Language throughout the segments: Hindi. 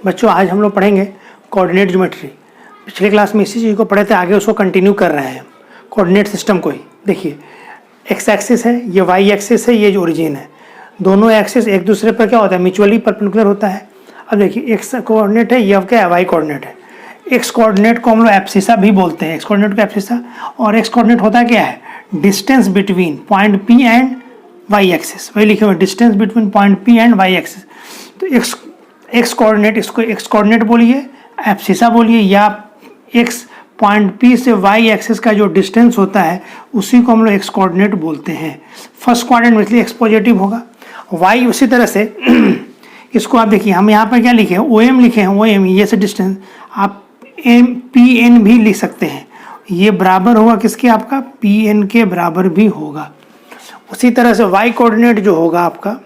बच्चों आज हम लोग पढ़ेंगे कोऑर्डिनेट ज्योमेट्री। पिछले क्लास में इसी चीज़ को पढ़े थे, आगे उसको कंटिन्यू कर रहे हैं कोऑर्डिनेट सिस्टम को ही। देखिए एक्स एक्सिस है, ये वाई एक्सिस है, ये जो ओरिजिन है, दोनों एक्सिस एक दूसरे पर क्या होता है, म्यूचुअली परपेंडिकुलर होता है। अब देखिए एक्स कोऑर्डिनेट है, ये अब क्या है, वाई कोऑर्डिनेट है। एक्स कोऑर्डिनेट को हम लोग एब्सिसा भी बोलते हैं, एक्स कोऑर्डिनेट को एब्सिसा। और एक्स कोऑर्डिनेट होता क्या है, distance between point P and y axis, वही लिखे हुए distance between point P and y axis. तो एक्स कोऑर्डिनेट, इसको एक्स कोऑर्डिनेट बोलिए, एब्सिसा बोलिए, या एक्स पॉइंट पी से वाई एक्सिस का जो डिस्टेंस होता है उसी को हम लोग एक्स कोऑर्डिनेट बोलते हैं। फर्स्ट क्वाड्रेंट में इसलिए एक्स पॉजिटिव होगा, वाई उसी तरह से इसको आप देखिए, हम यहाँ पर क्या लिखे हैं, ओ एम लिखे हैं, ओ एम ये से डिस्टेंस, आप एम पी एन भी लिख सकते हैं, ये बराबर होगा किसके, आपका पी एन के बराबर भी होगा। उसी तरह से वाई कोऑर्डिनेट जो होगा आपका,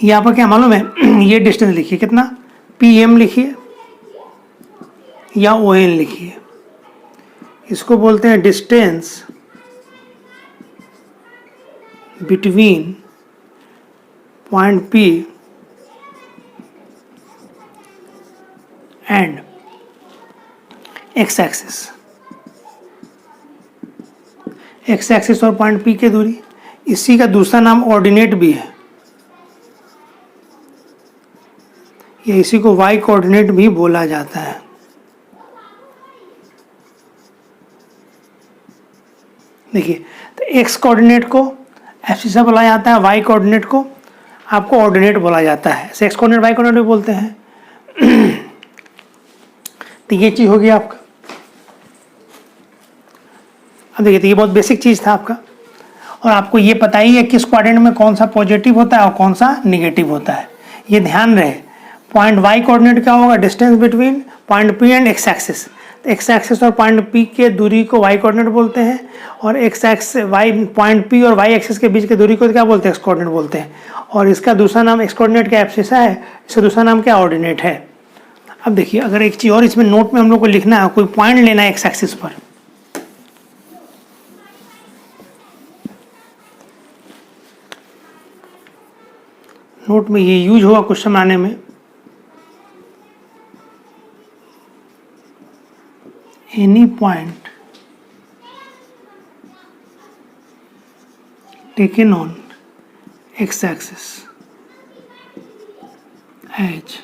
यहाँ पर क्या मालूम है, ये डिस्टेंस लिखिए कितना, पी एम लिखिए या ओ एन लिखिए, इसको बोलते हैं distance between point P and x axis. X axis और पॉइंट पी की दूरी, इसी का दूसरा नाम ऑर्डिनेट भी है, या इसी को वाई कोऑर्डिनेट भी बोला जाता है। देखिए तो एक्स कोऑर्डिनेट को एब्सिसा बोला जाता है, वाई कोऑर्डिनेट को आपको ऑर्डिनेट बोला जाता है, एक्स कोऑर्डिनेट वाई कोऑर्डिनेट भी बोलते हैं। तो ये चीज होगी आपका। अब देखिए तो ये बहुत बेसिक चीज था आपका, और आपको ये पता ही है किस क्वाड्रेंट में कौन सा पॉजिटिव होता है और कौन सा निगेटिव होता है, ये ध्यान रहे। पॉइंट वाई कोऑर्डिनेट क्या होगा, distance between point P and x axis. X axis और पॉइंट पी के दूरी को वाई कोऑर्डिनेट बोलते हैं, और x axis y point P और वाई एक्सिस के बीच की दूरी को क्या बोलते हैं, एक्स कोऑर्डिनेट बोलते हैं। और इसका दूसरा नाम एक्स कोऑर्डिनेट का एब्सिसा है, इसका दूसरा नाम क्या ऑर्डिनेट है। अब देखिए अगर एक चीज और इसमें नोट में हम लोग को लिखना है, कोई पॉइंट लेना है एक्स एक्सिस पर, नोट में ये यूज हुआ क्वेश्चन बनाने में, any point taken on x axis as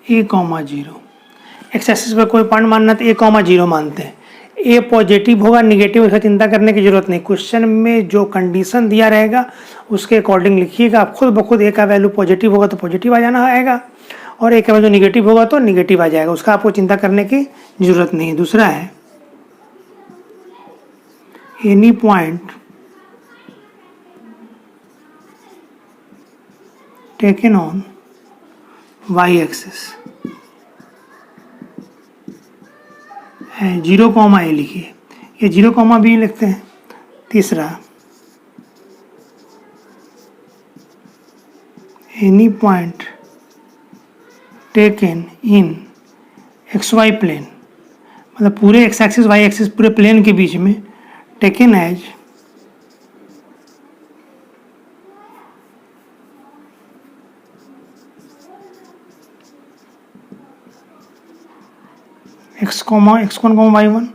a comma zero. X axis पर कोई पॉइंट मानना तो ए कॉमा जीरो मानते हैं। ए पॉजिटिव होगा निगेटिव, इसका चिंता करने की जरूरत नहीं, क्वेश्चन में जो कंडीशन दिया रहेगा उसके अकॉर्डिंग लिखिएगा। आप खुद ब खुद ए का वैल्यू पॉजिटिव होगा तो पॉजिटिव आ जाना आएगा, और ए का वैल्यू निगेटिव होगा तो निगेटिव आ जाएगा, उसका आपको चिंता करने की जरूरत नहीं। दूसरा है any point taken on y axis, zero comma a लिखिए, ये जीरो कॉमा बी लिखते हैं। तीसरा any point taken in x y plane, मतलब पूरे एक्स एक्सिस वाई एक्सिस पूरे प्लेन के बीच में, taken as x one comma y one,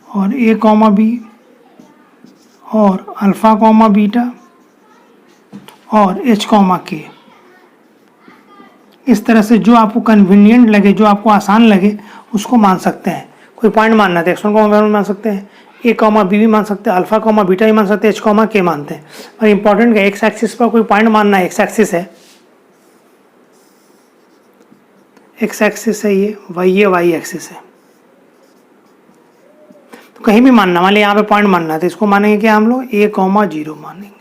और ए कॉमा बी, और अल्फा कॉमा बीटा, और एच कॉमा के। इस तरह से जो आपको कन्वीनियंट लगे, जो आपको आसान लगे उसको मान सकते हैं। कोई पॉइंट मानना है x one comma y one मान सकते हैं, ए कॉमा बी भी मान सकते हैं, अल्फा कॉमा बीटा भी मान सकते हैं, एच कॉमा के मानते हैं। और इंपॉर्टेंट है एक्स एक्सिस पर कोई पॉइंट मानना है, एक्स एक्सिस है, एक्स एक्सिस है ये वाई एक्सिस है, तो कहीं भी मानना, मान लिया यहाँ पे पॉइंट मानना है तो इसको मानेंगे क्या हम लोग, ए कॉमा जीरो मानेंगे।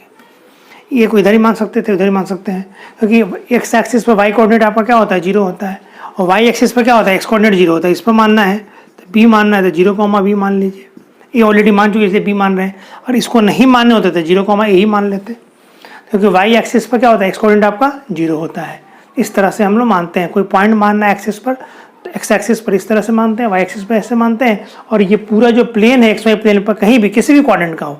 ये को इधर ही मान सकते थे, उधर ही मान सकते हैं, क्योंकि एक्स एक्सिस पर वाई कोऑर्डिनेट आपका क्या होता है, जीरो होता है, और वाई एक्सिस पर क्या होता है, एक्स कोऑर्डिनेट जीरो होता है। इस पर मानना है तो बी मानना है तो जीरो कॉमा बी मान लीजिए, ये ऑलरेडी मान चुके इसलिए बी मान रहे हैं। और इसको नहीं मानने होते थे जीरो कॉमा ए ही मान लेते, क्योंकि वाई एक्सिस पर क्या होता है, एक्स कोऑर्डिनेट आपका जीरो होता है। इस तरह से हम लोग मानते हैं, कोई पॉइंट मानना है एक्सिस पर तो एक्स एक्सिस पर इस तरह से मानते हैं, वाई एक्सिस पर ऐसे मानते हैं, और ये पूरा जो प्लेन है एक्स वाई प्लेन पर कहीं भी किसी भी क्वाड्रेंट का हो,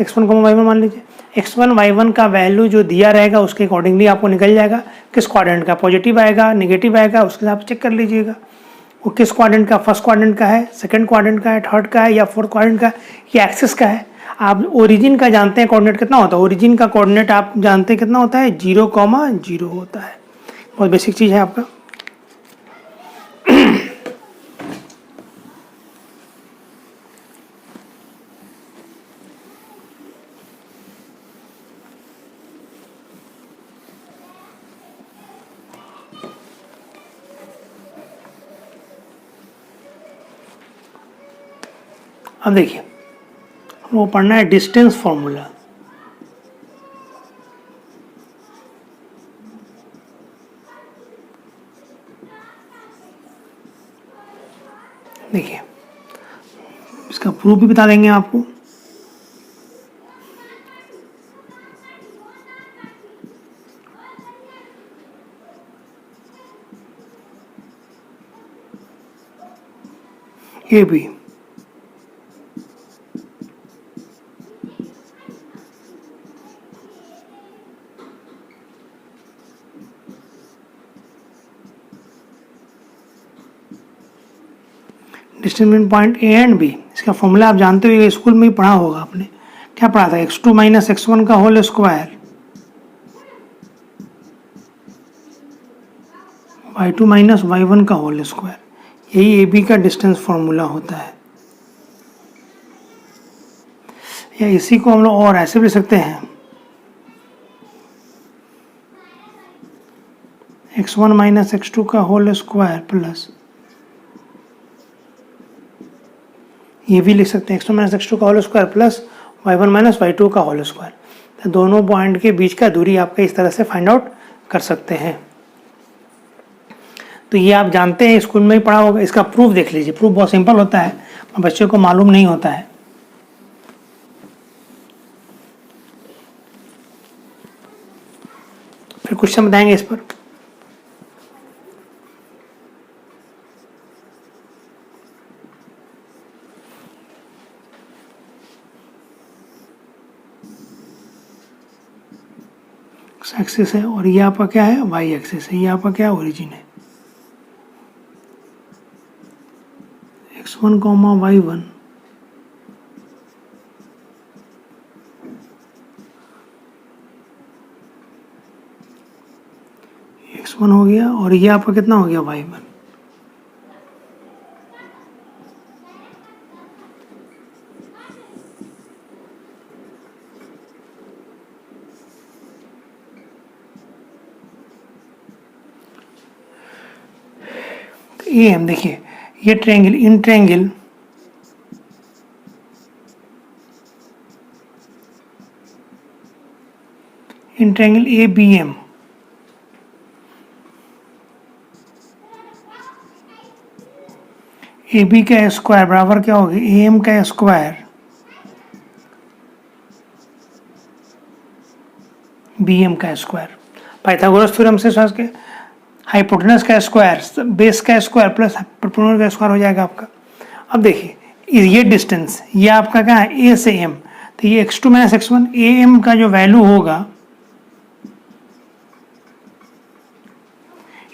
एक्स वन को वाई वन मान लीजिए, एक्स वन वाई वन का वैल्यू जो दिया रहेगा उसके अकॉर्डिंगली आपको निकल जाएगा किस क्वाड्रेंट का, पॉजिटिव आएगा नेगेटिव आएगा, उसके हिसाब से चेक कर लीजिएगा वो किस क्वाड्रेंट का, फर्स्ट क्वाड्रेंट का है, सेकंड क्वाड्रेंट का है, थर्ड का है या फोर्थ क्वाड्रेंट का है, या एक्सिस का है। आप ओरिजिन का जानते हैं कोऑर्डिनेट कितना होता है, ओरिजिन का कोऑर्डिनेट आप जानते हैं कितना होता है, 0,0 होता है। बहुत बेसिक चीज़ है आपका। अब देखिए वो पढ़ना है डिस्टेंस फॉर्मूला। देखिए इसका प्रूफ भी बता देंगे आपको। A B distance between point A and B, इसका फॉर्मूला आप जानते हो, स्कूल में ही पढ़ा होगा आपने। क्या पढ़ा था, x2 माइनस x1 का whole square y2 minus y1 का होल स्क्वायर, यही ए बी का डिस्टेंस फॉर्मूला होता है। या इसी को हम लोग और ऐसे भी सकते हैं, x1 माइनस x2 का होल स्क्वायर प्लस, ये भी लिख सकते हैं x1 माइनस x2 का whole square plus y1 minus y2 का होल स्क्वायर। तो दोनों पॉइंट के बीच का दूरी आपका इस तरह से फाइंड आउट कर सकते हैं। तो ये आप जानते हैं, स्कूल में ही पढ़ा होगा। इसका प्रूफ देख लीजिए, प्रूफ बहुत सिंपल होता है, बच्चों को मालूम नहीं होता है। फिर क्वेश्चन बताएंगे इस पर। एक्सिस है और ये आपका क्या है, वाई एक्सिस है, ये आपका क्या ओरिजिन है, x1 कॉमा y1 x1 हो गया और ये आपका कितना हो गया y1। ये हम देखिए, ये triangle in triangle A B M, A B का स्क्वायर बराबर क्या होगा, ए एम का स्क्वायर बी एम का स्क्वायर। पाइथागोरस थ्योरम से समझ के हाइपोटेनस का स्क्वायर बेस का स्क्वायर प्लस हाइपोटेनस का स्क्वायर हो जाएगा आपका। अब देखिए ये डिस्टेंस, ये आपका क्या है, ए से एम, तो ये x2 माइनस x1, ए एम का जो वैल्यू होगा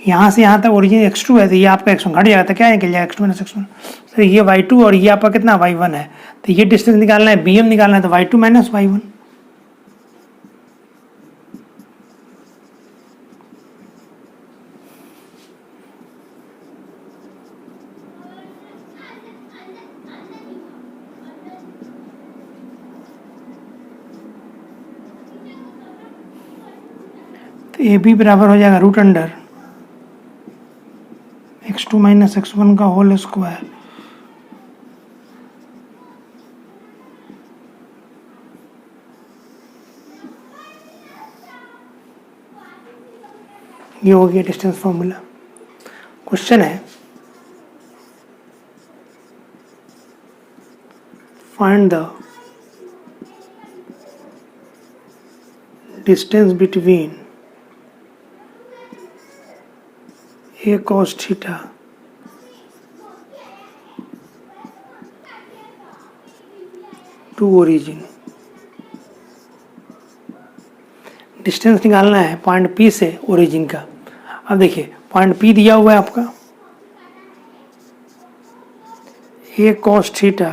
यहाँ से यहाँ तक ओरिजिन x2 है, तो ये आपका x1 घट जाएगा, तो क्या निकल जाएगा x2 माइनस x1, तो ये y2 और ये आपका कितना y1 है, तो ये डिस्टेंस निकालना है, bm निकालना है, तो y2 माइनस y1। तो ए बी बराबर हो जाएगा root under x2 minus x1 का होल स्क्वायर ये हो गया डिस्टेंस फॉर्मूला। क्वेश्चन है find the distance between a cos theta to origin. Distance निकालना है पॉइंट P से ओरिजिन का। अब देखिए पॉइंट P दिया हुआ है आपका, A cos theta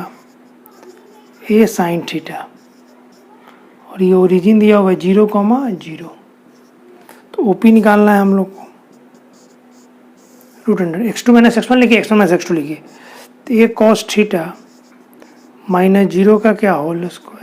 A sine theta, और ये ओरिजिन दिया हुआ है 0,0। तो OP निकालना है हम लोग को, root under x2 minus x1 लिखिए, x1 माइनस x2 लिखिए। तो ये cos थीटा माइनस 0 का क्या होल स्क्वायर,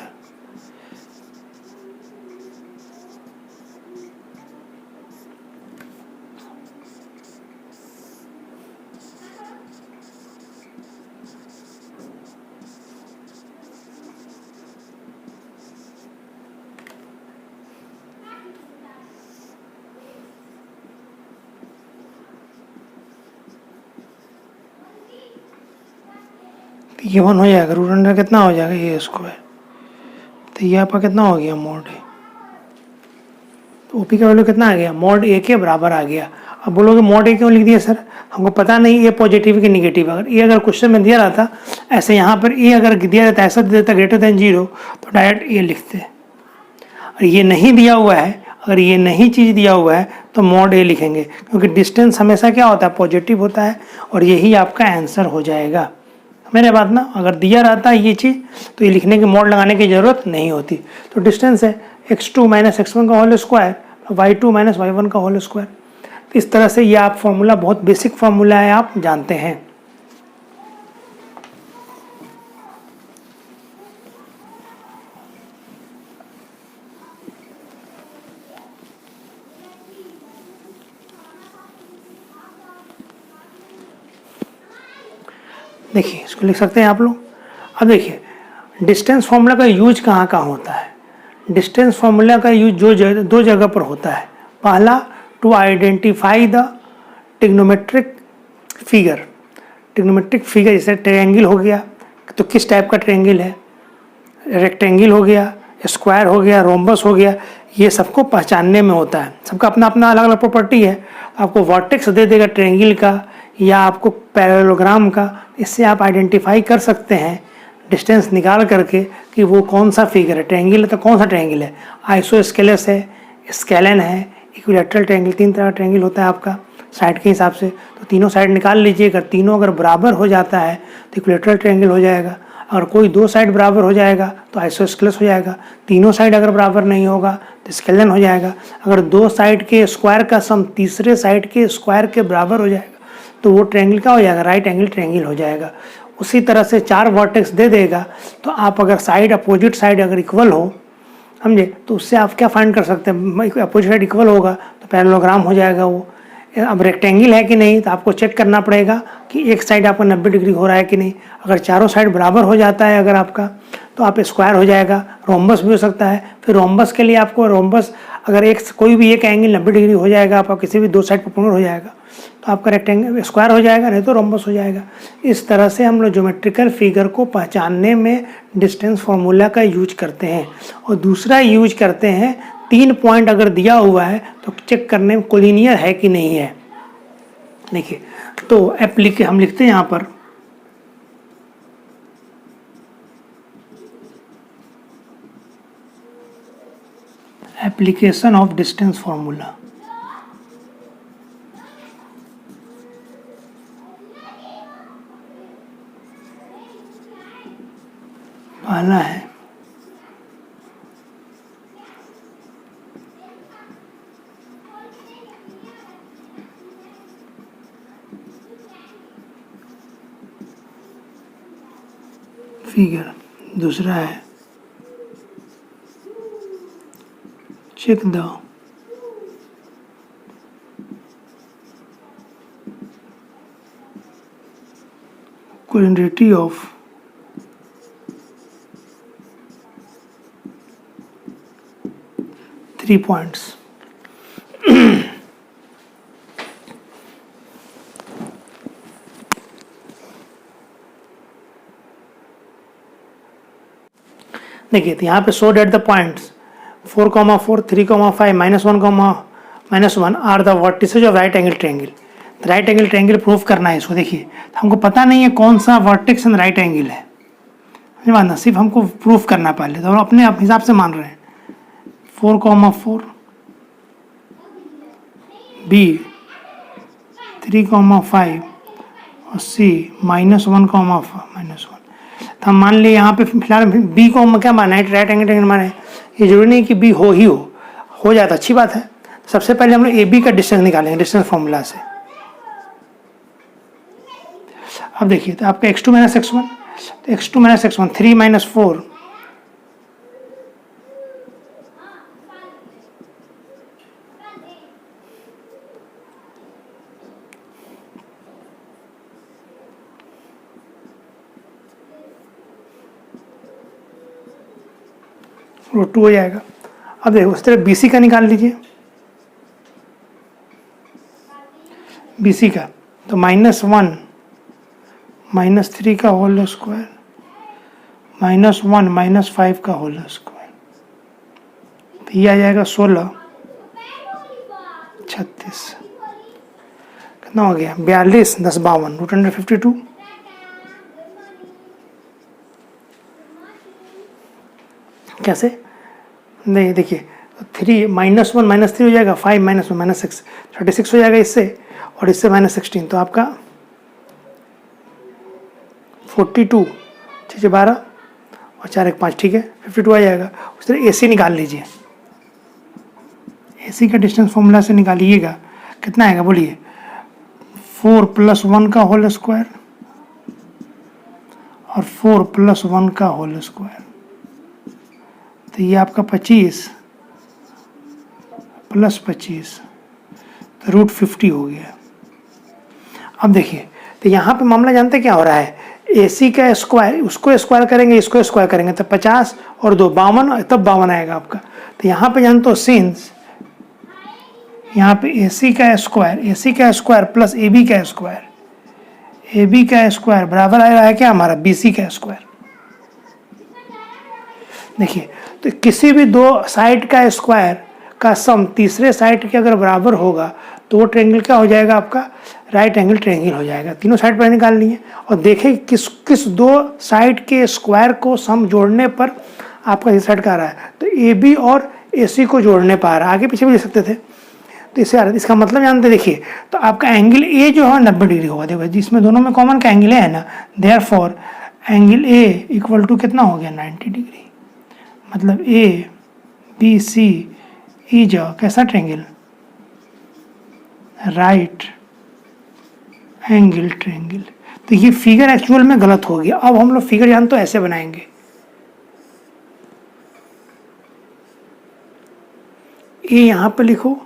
तो ये 1 हो जाएगा, रूट अंडर कितना हो जाएगा ये स्क्वायर, तो ये आपका कितना हो गया मोड ए। तो OP का वैल्यू कितना आ गया, मोड ए के बराबर आ गया। अब बोलोगे मोड ए क्यों लिख दिया सर, हमको पता नहीं ये पॉजिटिव कि निगेटिव। अगर ये अगर क्वेश्चन में दिया रहता ऐसे, यहाँ पर ए अगर दिया रहता ऐसा दे देता ग्रेटर देन 0, तो डायरेक्ट ए लिखते। और ये नहीं दिया हुआ है, अगर ये नहीं चीज़ दिया हुआ है तो मोड ए लिखेंगे, क्योंकि डिस्टेंस हमेशा क्या होता है, पॉजिटिव होता है, और यही आपका आंसर हो जाएगा। मेरे बात ना, अगर दिया रहता है ये चीज़ तो ये लिखने की मोड लगाने की ज़रूरत नहीं होती। तो डिस्टेंस है x2 माइनस x1 का whole square, y2 minus y1 का होल स्क्वायर। तो इस तरह से ये आप फॉर्मूला, बहुत बेसिक फॉर्मूला है, आप जानते हैं। देखिए इसको लिख सकते हैं आप लोग। अब देखिए डिस्टेंस फॉर्मूला का यूज कहाँ कहाँ होता है। डिस्टेंस फॉर्मूला का यूज दो जगह पर होता है। पहला, to identify the trigonometric figure. Trigonometric figure जैसे ट्रायंगल हो गया तो किस टाइप का ट्रायंगल है, रेक्टेंगल हो गया, स्क्वायर हो गया, रोम्बस हो गया, ये सबको पहचानने में होता है। सबका अपना अपना अलग अलग प्रॉपर्टी है। आपको वर्टेक्स दे देगा ट्रायंगल का या आपको पैरेललोग्राम का, इससे आप आइडेंटिफाई कर सकते हैं डिस्टेंस निकाल करके कि वो कौन सा फिगर है। ट्रायंगल है तो कौन सा ट्रायंगल है, आइसोस्केलेस है, स्केलन है, इक्विलैटरल ट्रायंगल। 3 तरह का ट्रायंगल होता है आपका साइड के हिसाब से। तो तीनों साइड निकाल लीजिए। अगर तीनों अगर बराबर हो जाता है तो इक्विलैटरल ट्रायंगल हो जाएगा। अगर कोई 2 साइड बराबर हो जाएगा तो आइसोस्केलेस हो जाएगा। तीनों साइड अगर बराबर नहीं होगा तो स्केलन हो जाएगा। अगर 2 साइड के स्क्वायर का सम तीसरे साइड के स्क्वायर के बराबर हो जाएगा तो वो ट्रायंगल क्या हो जाएगा, राइट एंगल ट्रायंगल हो जाएगा। उसी तरह से 4 वर्टेक्स दे देगा तो आप अगर साइड अपोजिट साइड अगर इक्वल हो, समझे, तो उससे आप क्या फाइंड कर सकते हैं, अपोजिट साइड इक्वल होगा तो पैरेललोग्राम हो जाएगा वो। अब रेक्टेंगल है कि नहीं तो आपको चेक करना पड़ेगा कि एक साइड आपका 90 डिग्री हो रहा है कि नहीं। अगर चारों साइड बराबर हो जाता है अगर आपका, तो आप स्क्वायर हो जाएगा। रोम्बस भी हो सकता है। फिर रोम्बस के लिए आपको रोम्बस अगर कोई भी एक एंगल 90 डिग्री हो जाएगा, आपका किसी भी 2 साइड परपेंडिकुलर हो जाएगा तो आपका रेक्टेंगल स्क्वायर हो जाएगा, नहीं तो रोम्बस हो जाएगा। इस तरह से हम लोग ज्योमेट्रिकल फिगर को पहचानने में डिस्टेंस फार्मूला का यूज करते हैं। और दूसरा यूज करते हैं 3 पॉइंट अगर दिया हुआ है तो चेक करने में कोलिनियर है कि नहीं है। देखिए तो हम लिखते हैं यहाँ पर एप्लीकेशन ऑफ डिस्टेंस फार्मूला। पहला है फिगर, दूसरा है check the collinearity of three points. देखिए तो यहाँ पे show that the points 4,4, 3,5, -1, are the vertices of right angle triangle. Right angle triangle proof करना है इसको। देखिए तो हमको पता नहीं है कौन सा वर्टेक्स एंड राइट एंगल है, मानना सिर्फ हमको प्रूफ करना पहले, तो हम अपने हिसाब से मान रहे हैं। 4,4 बी 3,5 और सी -1,-1। तो हम मान लिए यहाँ पे फिलहाल बी को हम क्या माना है, राइट एंगल ट्रायंगल माना है। ये जरूरी नहीं कि बी हो ही हो जाए तो अच्छी बात है। तो सबसे पहले हम लोग ए बी का डिस्टेंस निकालेंगे डिस्टेंस फॉर्मूला से। अब देखिए तो आपका x2 - x1, तो x2 - x1 3 - 4 √2 हो जाएगा। अब देखो उस तरह BC का निकाल लीजिए, BC का तो -1 -3 का होल स्क्वायर -1 -5 का होल स्क्वायर, तो ये आ जाएगा 16 36 कितना हो गया 42 10 52 √52। कैसे नहीं देखिए 3 -1 -3 हो जाएगा, 5 -1 -6 36 हो जाएगा इससे, और इससे -16 तो आपका 42 6 12 और 4 1 5 ठीक है 52 आ जाएगा। उस तरह AC निकाल लीजिए, AC का डिस्टेंस फॉर्मूला से निकालिएगा कितना आएगा बोलिए 4 + 1 का होल स्क्वायर और 4 + 1 का होल स्क्वायर, तो ये आपका 25 + 25 तो √50 हो गया। अब देखिए तो यहाँ पे मामला जानते क्या हो रहा है, AC का स्क्वायर उसको स्क्वायर करेंगे इसको स्क्वायर करेंगे तो 50 और 2 52 तब 52 आएगा आपका। तो यहाँ पे जानते हो सिंस यहाँ पे AC का स्क्वायर प्लस AB का स्क्वायर बराबर आ रहा है क्या हमारा BC का स्क्वायर। देखिए तो किसी भी दो साइड का स्क्वायर का सम तीसरे साइड के अगर बराबर होगा तो वो ट्रायंगल क्या हो जाएगा आपका राइट एंगल ट्रायंगल हो जाएगा। तीनों साइड पर निकालनी है और देखें किस दो साइड के स्क्वायर को सम जोड़ने पर आपका इस साइड का आ रहा है, तो AB और AC को जोड़ने पर आ रहा है, आगे पीछे भी लिख सकते थे तो इससे आ रहा है। इसका मतलब जानते देखिए तो आपका एंगल A जो है 90 डिग्री होगा, देखो जिसमें दोनों में कॉमन का एंगल है ना, देयरफॉर एंगल A = कितना हो गया 90 डिग्री। मतलब ABC इज कैसा ट्रायंगल राइट एंगल ट्रायंगल। तो ये फिगर एक्चुअल में गलत हो गया। अब हम लोग फिगर जानते हो ऐसे बनाएंगे, A यहाँ पर लिखो,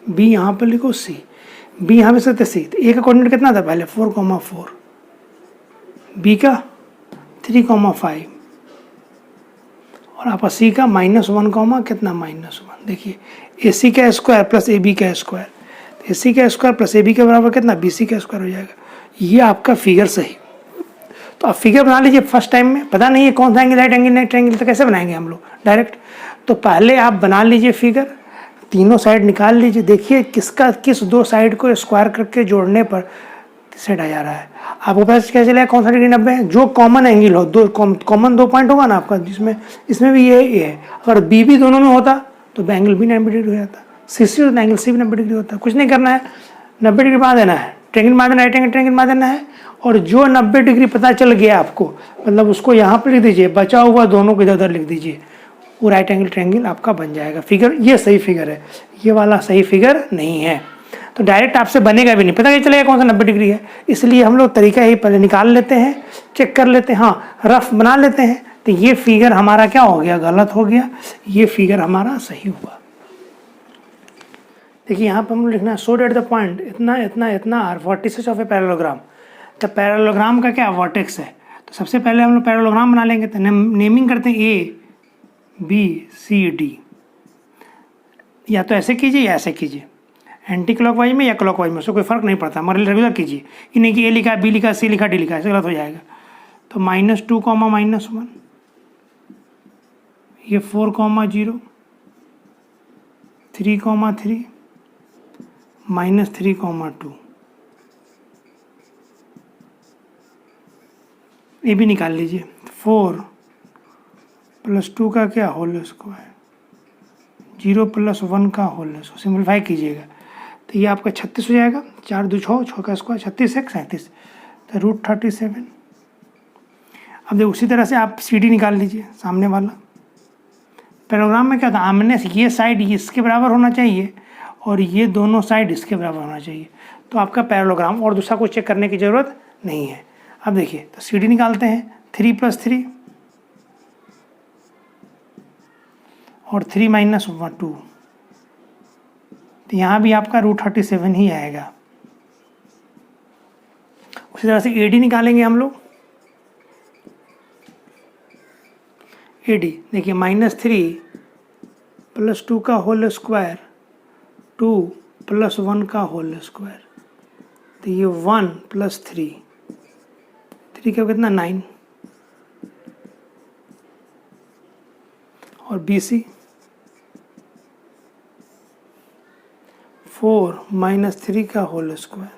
B यहाँ पर लिखो, C B यहाँ पे सकते C। तो A का कोऑर्डिनेट कितना था पहले 4,4, B का 3,5 और आपका C का -1, कितना -1। देखिए AC का स्क्वायर प्लस AB का स्क्वायर, AC का स्क्वायर प्लस AB के बराबर कितना BC का स्क्वायर हो जाएगा। ये आपका फिगर सही। तो आप फिगर बना लीजिए फर्स्ट टाइम में, पता नहीं है कौन सा angle right angle net triangle, तो कैसे बनाएंगे हम लोग डायरेक्ट। तो पहले आप बना लीजिए फिगर, तीनों साइड निकाल लीजिए, देखिए किस दो साइड को स्क्वायर करके जोड़ने पर साइड आ जा रहा है। आपको पता कैसे चलेगा कौन सा डिग्री 90 है, जो कॉमन एंगल हो, दो कॉमन 2 पॉइंट होगा ना आपका, जिसमें इसमें भी ये है। अगर B भी दोनों में होता तो एंगल भी 90 डिग्री हो जाता, CC होता एंगल C भी 90 डिग्री होता। कुछ नहीं करना है, 90 डिग्री मार देना है, ट्रायंगल मार देना, राइट एंगल ट्रायंगल मार देना है, और जो 90 डिग्री पता चल गया आपको मतलब उसको यहाँ पर लिख दीजिए, बचा हुआ दोनों को इधर उधर लिख दीजिए, वो राइट एंगल ट्रायंगल आपका बन जाएगा। फिगर ये सही फिगर है, ये वाला सही फिगर नहीं है। तो डायरेक्ट आपसे बनेगा भी नहीं, पता नहीं चलेगा कौन सा 90 डिग्री है। इसलिए हम लोग तरीका ही पहले निकाल लेते हैं, चेक कर लेते हैं, हाँ रफ बना लेते हैं। तो ये फिगर हमारा क्या हो गया, गलत हो गया, ये फिगर हमारा सही हुआ। देखिए यहाँ पर हम लिखना है सो डेट द पॉइंट इतना इतना इतना are vertices of a parallelogram. तो पैरेललोग्राम का क्या वर्टेक्स है, तो सबसे पहले हम लोग पैरेललोग्राम बना लेंगे। तो नेमिंग करते हैं ABCD, या तो ऐसे कीजिए या ऐसे कीजिए, एंटी क्लॉकवाइज में या क्लॉकवाइज में, उससे कोई फर्क नहीं पड़ता, मगर रेगुलर कीजिए। ये नहीं कि A लिखा B लिखा C लिखा D लिखा, ऐसे गलत हो जाएगा। तो -2, -1, ये 4, 0, 3, 3, -3, 2, ये भी निकाल लीजिए। 4 + 2 का क्या होल स्क्वायर, 0 + 1 का होल स्क्वायर, सिंप्लीफाई कीजिएगा तो ये आपका 36 हो जाएगा, 4 2 6, 6 का स्क्वायर 36 1 37, तो √37। अब देखो उसी तरह से आप CD निकाल लीजिए सामने वाला। पैराग्राम में क्या था, आमने से ये साइड इसके बराबर होना चाहिए और ये दोनों साइड इसके बराबर होना चाहिए, तो आपका पैरेललोग्राम, और दूसरा कुछ चेक करने की ज़रूरत नहीं है। अब देखिए तो CD निकालते हैं, 3 + 3 और 3 - 2, तो यहाँ भी आपका √37 ही आएगा। उसी तरह से AD निकालेंगे हम लोग। AD देखिए -3 + 2 का होल स्क्वायर 2 + 1 का होल स्क्वायर, तो ये 1 + 3, 3 का कितना 9, और BC 4 - 3 का होल स्क्वायर,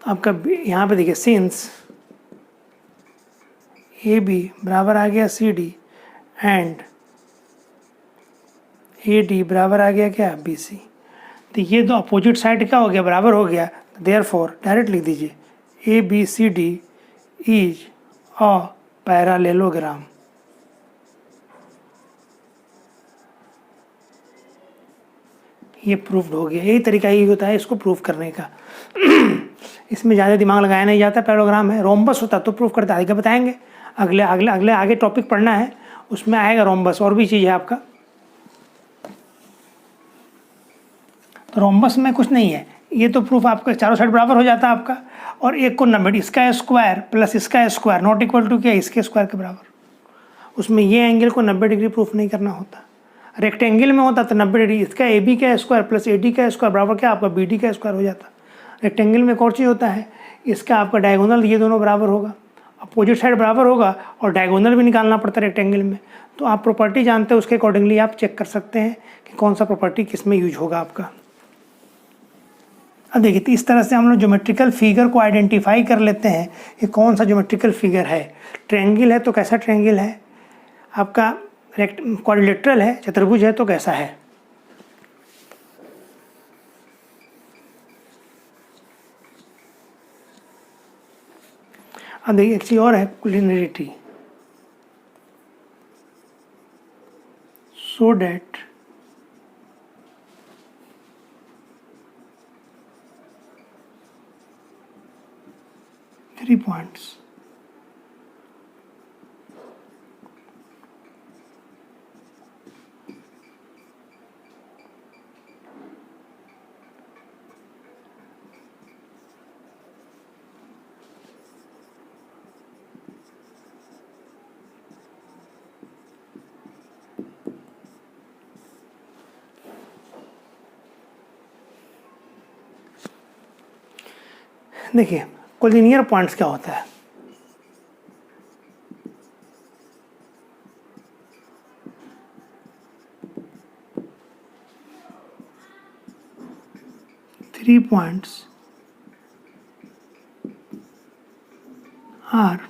आपका यहाँ पे देखिए सिंस AB बराबर आ गया CD एंड AD बराबर आ गया क्या BC, तो ये दो अपोजिट साइड क्या हो गया, बराबर हो गया, देयरफॉर डायरेक्ट लिख दीजिए ABCD इज अ पैरालेलोग्राम। ये प्रूफ्ड हो गया। यही तरीका यही होता है इसको प्रूफ करने का। इसमें ज़्यादा दिमाग लगाया नहीं जाता, पैराग्राम है। रोम्बस होता तो प्रूफ करता, आगे बताएंगे, आगे टॉपिक पढ़ना है उसमें आएगा रोम्बस, और भी चीज़ है आपका। तो रोम्बस में कुछ नहीं है, ये तो प्रूफ आपका चारों साइड बराबर हो जाता है आपका, और एक को 90 इसका स्क्वायर प्लस इसका स्क्वायर नॉट इक्वल टू क्या, इसके स्क्वायर के बराबर। उसमें ये एंगल को 90 डिग्री प्रूफ नहीं करना होता। रेक्टेंगल में होता तो 90 डिग्री, इसका AB का स्क्वायर प्लस AD का स्क्वायर बराबर क्या आपका BD का स्क्वायर हो जाता। रेक्टेंगल में एक और चीज़ होता है, इसका आपका डायगोनल ये दोनों बराबर होगा, अपोजिट साइड बराबर होगा, और डायगोनल भी निकालना पड़ता है रेक्टेंगल में। तो आप प्रॉपर्टी जानते हैं, उसके अकॉर्डिंगली आप चेक कर सकते हैं कि कौन सा प्रॉपर्टी किस में यूज होगा आपका। अब देखिए, तो इस तरह से हम लोग ज्योमेट्रिकल फिगर को आइडेंटिफाई कर लेते हैं कि कौन सा ज्योमेट्रिकल फिगर है। ट्रायंगल है तो कैसा ट्रायंगल है आपका, क्वाड्रिलेटरल है, चतुर्भुज है तो कैसा है। अब देखिए एक चीज़ और है, कुलिनरिटी, सो डैट थ्री पॉइंट्स देखिए कोलिनियर पॉइंट्स क्या होता है। Three points are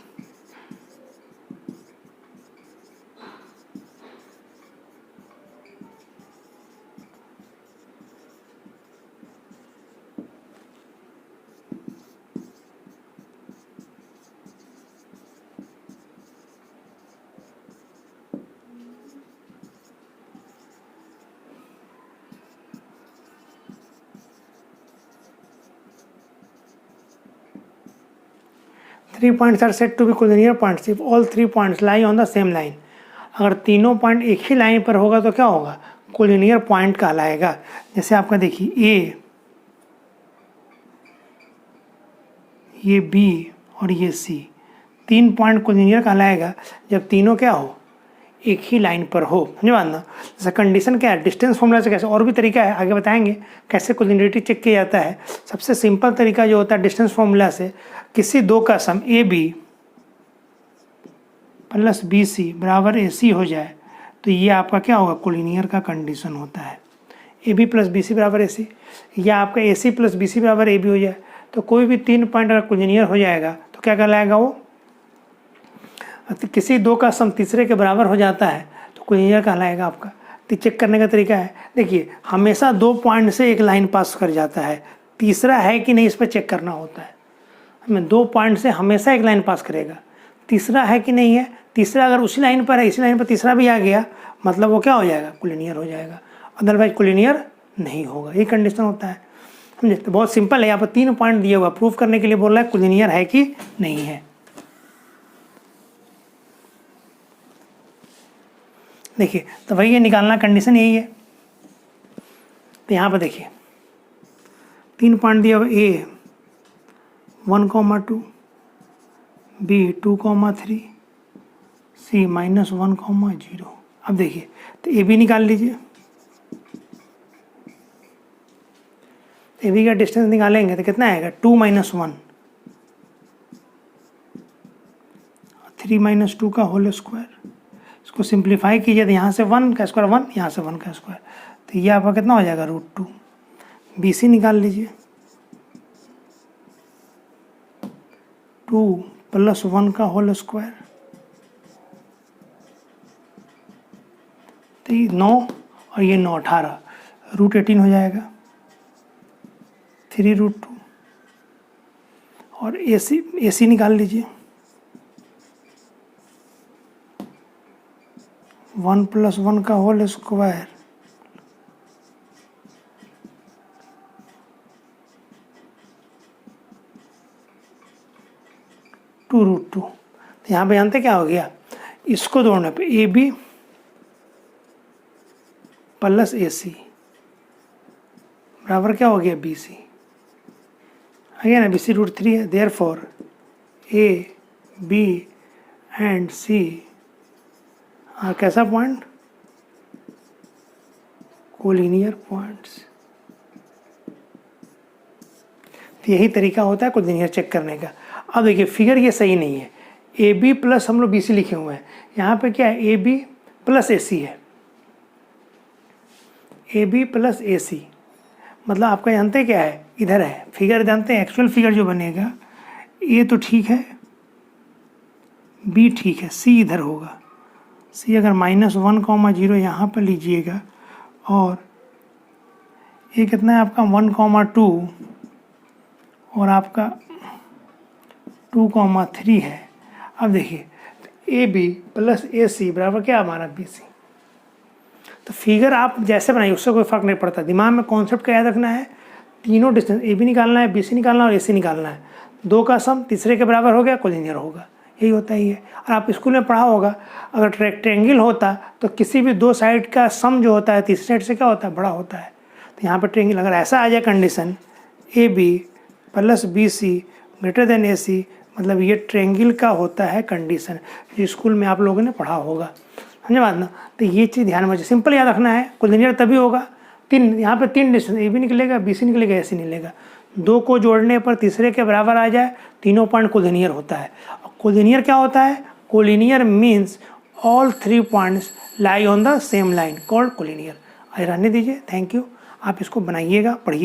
three points are said to be collinear points if all three points lie on the same line। अगर तीनों पॉइंट एक ही लाइन पर होगा तो क्या होगा, कोलिनियर पॉइंट कहलाएगा। जैसे आपका देखिए A, ये B और ये C, तीन पॉइंट कोलिनियर कहलाएगा जब तीनों क्या हो, एक ही लाइन पर हो। समझ बात। जैसा कंडीशन क्या है, डिस्टेंस फॉर्मूला से कैसे, और भी तरीका है, आगे बताएंगे कैसे कोलिनियरिटी चेक किया जाता है। सबसे सिंपल तरीका जो होता है डिस्टेंस फॉर्मूला से, किसी दो का सम AB प्लस BC बराबर AC हो जाए तो ये आपका क्या होगा, कोलिनियर का कंडीशन होता है। AB प्लस BC बराबर AC, या आपका AC प्लस BC बराबर AB हो जाए तो कोई भी 3 पॉइंट अगर कोलिनियर हो जाएगा तो क्या कहलाएगा वो, तो किसी दो का सम तीसरे के बराबर हो जाता है तो कोलिनियर कहलाएगा आपका। तो चेक करने का तरीका है, देखिए हमेशा 2 पॉइंट से एक लाइन पास कर जाता है, तीसरा है कि नहीं इस पर चेक करना होता है। हमें 2 पॉइंट से हमेशा एक लाइन पास करेगा, तीसरा है कि नहीं है, तीसरा अगर उसी लाइन पर है, इसी लाइन पर तीसरा भी आ गया मतलब वो क्या हो जाएगा, कोलिनियर हो जाएगा, अदरवाइज कोलिनियर नहीं होगा। ये कंडीशन होता है, समझे। तो बहुत सिंपल है, यहाँ पर 3 पॉइंट दिए हुआ, प्रूफ करने के लिए बोल रहा है कोलिनियर है कि नहीं है। देखिए तो वही ये निकालना कंडीशन यही है। तो यहाँ पर देखिए 3 पॉइंट दिया हुआ, ए 1,2, बी 2,3, सी -1,0। अब देखिए तो ए बी निकाल लीजिए, ए बी का डिस्टेंस निकालेंगे तो कितना आएगा, 2 - 1, 3 - 2 का होल स्क्वायर। इसको सिंप्लीफाई कीजिए तो यहाँ से 1 का स्क्वायर 1, यहाँ से 1 का स्क्वायर, तो ये आपका कितना हो जाएगा, √2। बी सी निकाल लीजिए, 2 + 1 का होल स्क्वायर, तो ये 9 और ये 9 18, √18 हो जाएगा, 3 √2। और ए सी निकाल लीजिए, 1 + 1 का होल स्क्वायर, √2। तो यहाँ पे जानते क्या हो गया, इसको जोड़ने पे ए बी + ए सी बराबर क्या हो गया, बी सी। आगे ना, बी सी √3 है, देयरफॉर ए बी एंड सी और कैसा पॉइंट, कोलिनियर पॉइंट्स। तो यही तरीका होता है कोलिनियर चेक करने का। अब देखिए फिगर ये सही नहीं है, ए बी प्लस हम लोग बी सी लिखे हुए हैं, यहाँ पे क्या है, ए बी + ए सी है, ए बी + ए सी मतलब आपका जानते क्या है, इधर है फिगर, जानते हैं एक्चुअल फिगर जो बनेगा, ए तो ठीक है, बी ठीक है, सी इधर होगा, सी अगर -1,0 यहाँ पर लीजिएगा, और ये कितना है आपका 1,2 और आपका 2,3 है। अब देखिए ए बी + ए सी बराबर क्या हमारा, बी सी। तो फिगर आप जैसे बनाइए उससे कोई फ़र्क नहीं पड़ता, दिमाग में कॉन्सेप्ट क्या याद रखना है, तीनों डिस्टेंस ए बी निकालना है, बी सी निकालना है और ए सी निकालना है, 2 का सम तीसरे के बराबर हो गया, कोलिनियर होगा, यही होता ही है। और आप स्कूल में पढ़ा होगा, अगर रेक्टेंगल होता तो किसी भी 2 साइड का सम जो होता है तीसरी साइड से क्या होता है, बड़ा होता है। तो यहाँ पर ट्रेंगल अगर ऐसा आ जाए condition, A B + B C > A C, मतलब ये ट्रेंगल का होता है कंडीशन, जो स्कूल में आप लोगों ने पढ़ा होगा, समझे बात ना। तो ये चीज़ ध्यान में सिंपल याद रखना है, कोलिनियर तभी होगा, 3 यहाँ पे 3 डिस्टेंस, ए बी निकलेगा, बी सी निकलेगा, ए सी निकलेगा, 2 को जोड़ने पर तीसरे के बराबर आ जाए, तीनों पॉइंट कोलिनियर होता है। कोलिनियर क्या होता है, collinear means all 3 points lie on the same line, called collinear. रहने दीजिए, थैंक यू। आप इसको बनाइएगा, पढ़िए।